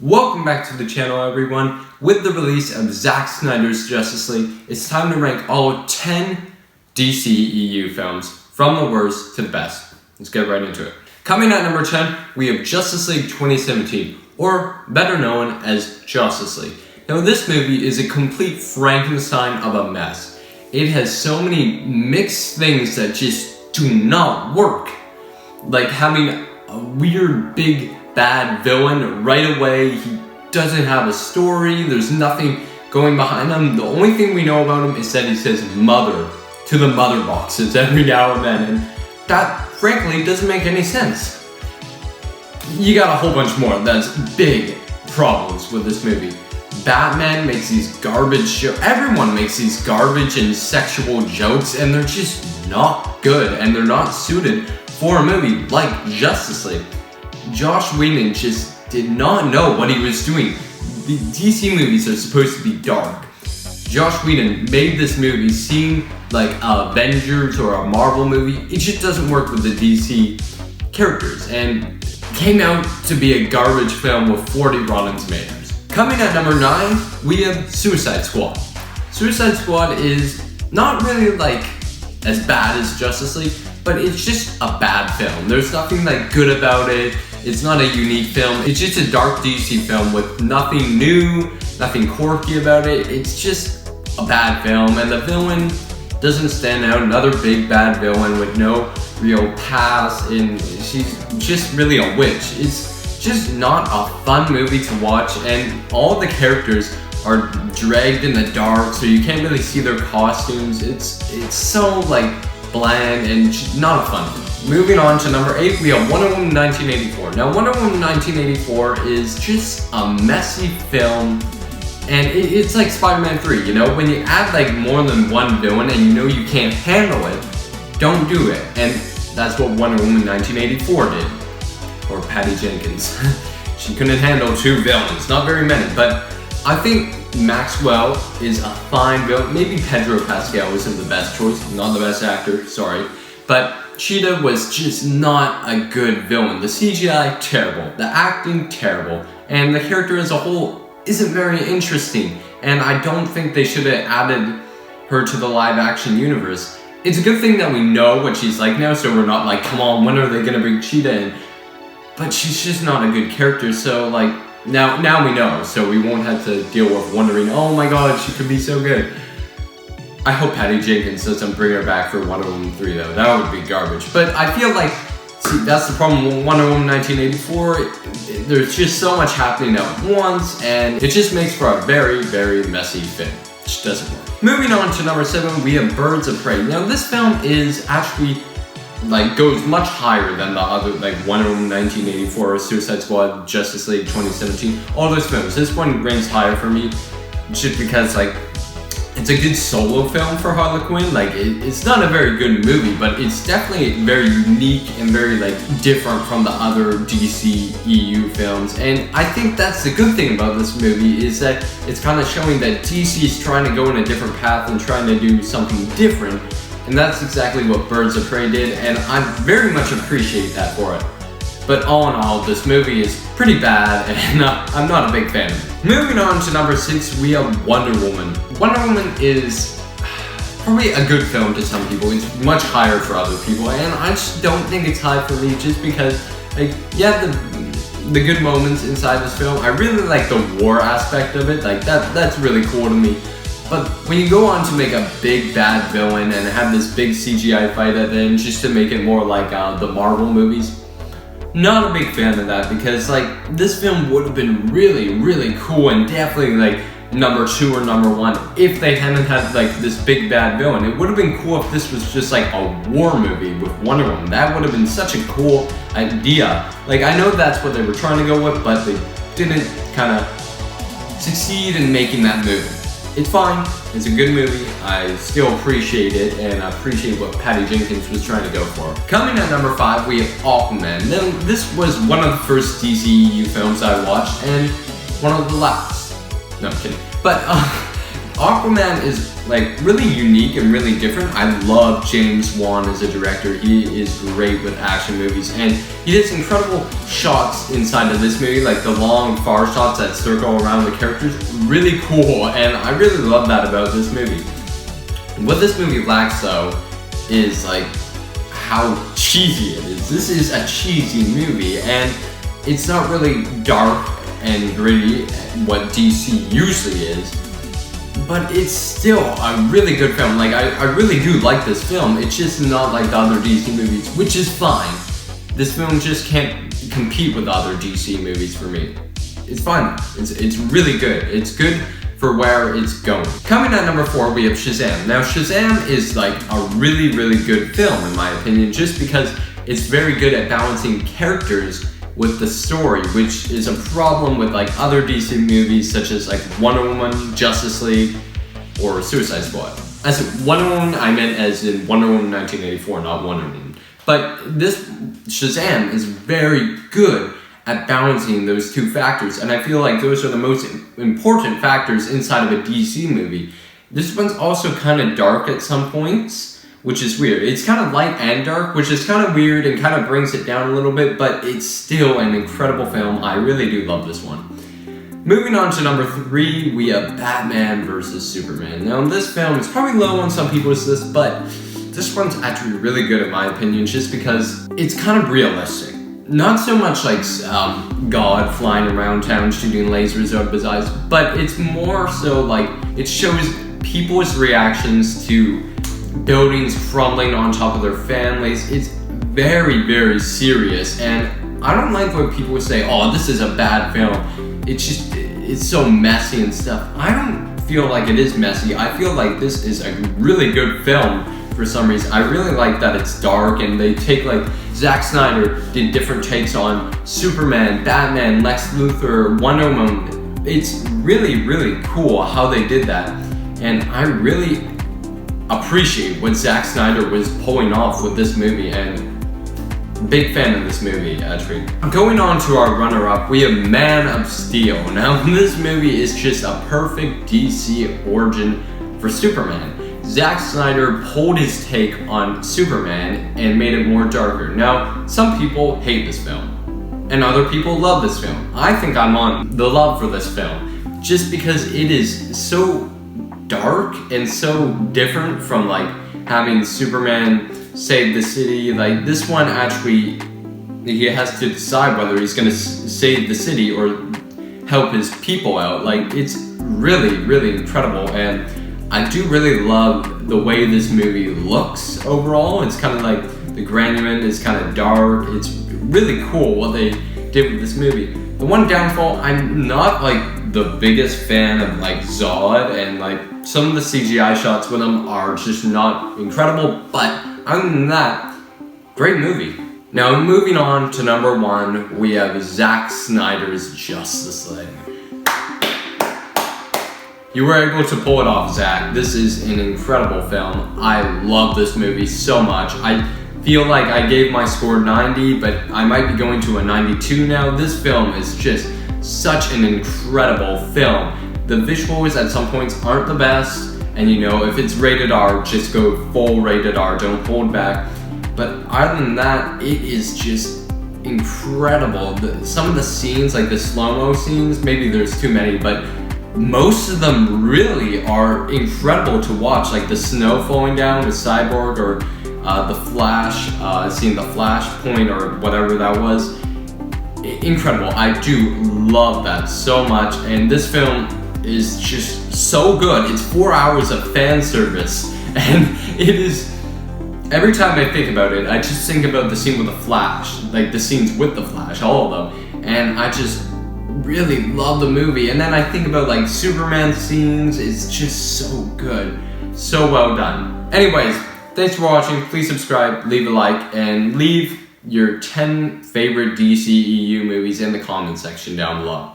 Welcome back to the channel, everyone. With the release of Zack Snyder's Justice League, it's time to rank all 10 DCEU films from the worst to the best. Let's get right into it. Coming at number 10, we have Justice League 2017, or better known as Josstice League. Now, this movie is a complete Frankenstein of a mess. It has so many mixed things that just do not work. Like having a weird, big, bad villain right away. He doesn't have a story. There's nothing going behind him. The only thing we know about him is that he says mother to the mother boxes every now and then, and that frankly doesn't make any sense. You got a whole bunch more. That's big problems with this movie. Batman makes these garbage jokes. Everyone makes these garbage and sexual jokes, and they're just not good, and they're not suited for a movie like Justice League. Joss Whedon just did not know what he was doing. The DC movies are supposed to be dark. Joss Whedon made this movie seem like Avengers or a Marvel movie. It just doesn't work with the DC characters, and came out to be a garbage film with 40 Rotten Tomatoes. Coming at number 9, we have Suicide Squad. Suicide Squad is not really like as bad as Justice League, but it's just a bad film. There's nothing like good about it. It's not a unique film. It's just a dark DC film with nothing new, nothing quirky about it. It's just a bad film, and the villain doesn't stand out. Another big bad villain with no real past, and she's just really a witch. It's just not a fun movie to watch, and all the characters are dragged in the dark, so you can't really see their costumes. It's so like bland and not a fun film. Moving on to number 8, we have Wonder Woman 1984. Now, Wonder Woman 1984 is just a messy film, and it's like Spider-Man 3, you know? When you add like more than one villain and you know you can't handle it, don't do it. And that's what Wonder Woman 1984 did. Or Patty Jenkins. She couldn't handle 2 villains, not very many, but I think Maxwell is a fine villain. Maybe Pedro Pascal isn't the best choice, not the best actor, sorry. But Cheetah was just not a good villain. The CGI, terrible. The acting, terrible. And the character as a whole isn't very interesting. And I don't think they should have added her to the live action universe. It's a good thing that we know what she's like now, so we're not like, come on, when are they gonna bring Cheetah in? But she's just not a good character, so like, now we know, so we won't have to deal with wondering, oh my god, she could be so good. I hope Patty Jenkins doesn't bring her back for Wonder Woman 3 though, that would be garbage. But I feel like, see, that's the problem with Wonder Woman 1984, there's just so much happening at once, and it just makes for a very, very messy film, which doesn't work. Moving on to number 7, we have Birds of Prey. Now this film is actually, like, goes much higher than the other, like Wonder Woman 1984, Suicide Squad, Justice League 2017, all those films. This one ranks higher for me, just because, like, it's a good solo film for Harley Quinn. Like, it's not a very good movie, but it's definitely very unique and very, like, different from the other DCEU films. And I think that's the good thing about this movie, is that it's kind of showing that DC is trying to go in a different path and trying to do something different. And that's exactly what Birds of Prey did, and I very much appreciate that for it. But all in all, this movie is pretty bad, and I'm not a big fan of it. Moving on to number 6, we have Wonder Woman. Wonder Woman is probably a good film to some people. It's much higher for other people, and I just don't think it's high for me, just because, like, yeah, the good moments inside this film. I really like the war aspect of it. Like, that's really cool to me. But when you go on to make a big bad villain and have this big CGI fight at the end just to make it more like the Marvel movies, not a big fan of that, because like this film would have been really, really cool and definitely like number 2 or number 1 if they hadn't had like this big bad villain. It would have been cool if this was just like a war movie with Wonder Woman. That would have been such a cool idea. Like, I know that's what they were trying to go with, but they didn't kind of succeed in making that movie. It's fine, it's a good movie, I still appreciate it, and I appreciate what Patty Jenkins was trying to go for. Coming at number 5, we have Aquaman. Now, this was one of the first DCEU films I watched, and one of the last. No, I'm kidding. But Aquaman is like really unique and really different. I love James Wan as a director. He is great with action movies, and he does incredible shots inside of this movie, like the long far shots that circle around the characters. Really cool, and I really love that about this movie. What this movie lacks though is like how cheesy it is. This is a cheesy movie, and it's not really dark and gritty what DC usually is, but it's still a really good film. Like, I really do like this film. It's just not like the other DC movies, which is fine. This film just can't compete with other DC movies for me. It's fine. It's really good. It's good for where it's going. Coming at number 4, we have Shazam. Now, Shazam is like a really, really good film in my opinion, just because it's very good at balancing characters with the story, which is a problem with like other DC movies such as like Wonder Woman, Justice League, or Suicide Squad. As Wonder Woman, I meant as in Wonder Woman 1984, not Wonder Woman. But this Shazam is very good at balancing those two factors, and I feel like those are the most important factors inside of a DC movie. This one's also kind of dark at some points, which is weird. It's kind of light and dark, which is kind of weird and kind of brings it down a little bit, but it's still an incredible film. I really do love this one. Moving on to number 3, we have Batman vs. Superman. Now, this film is probably low on some people's list, but this one's actually really good in my opinion, just because it's kind of realistic. Not so much like God flying around town shooting lasers out of his eyes, but it's more so like it shows people's reactions to buildings crumbling on top of their families. It's very, very serious, and I don't like when people say, oh, this is a bad film. It's so messy and stuff. I don't feel like it is messy. I feel like this is a really good film for some reason. I really like that it's dark, and they take like Zack Snyder did different takes on Superman, Batman, Lex Luthor, Wonder Woman. It's really, really cool how they did that, and I really appreciate what Zack Snyder was pulling off with this movie, and big fan of this movie actually. Going on to our runner-up, we have Man of Steel. Now, this movie is just a perfect DC origin for Superman. Zack Snyder pulled his take on Superman and made it more darker. Now, some people hate this film, and other people love this film. I think I'm on the love for this film, just because it is so dark and so different from like having Superman save the city. Like, this one actually, he has to decide whether he's gonna save the city or help his people out. Like, it's really, really incredible, and I do really love the way this movie looks overall. It's kind of like the gradient is kind of dark. It's really cool what they did with this movie. The one downfall, I'm not like the biggest fan of like Zod, and like some of the CGI shots with them are just not incredible, but other than that, great movie. Now, moving on to number 1, we have Zack Snyder's Justice League. You were able to pull it off, Zack. This is an incredible film. I love this movie so much. I feel like I gave my score 90, but I might be going to a 92 now. This film is just such an incredible film. The visuals at some points aren't the best, and you know, if it's rated R, just go full rated R, don't hold back. But other than that, it is just incredible. Some of the scenes, like the slow-mo scenes, maybe there's too many, but most of them really are incredible to watch, like the snow falling down with Cyborg, or the Flash, seeing the Flash point or whatever that was. Incredible. I do love that so much, and this film is just so good. It's 4 hours of fan service, and it is, every time I think about it, I just think about the scene with the Flash, like the scenes with the Flash, all of them, and I just really love the movie. And then I think about like Superman scenes. It's just so good, so well done. Anyways, thanks for watching. Please subscribe, leave a like, and leave your 10 favorite DCEU movies in the comment section down below.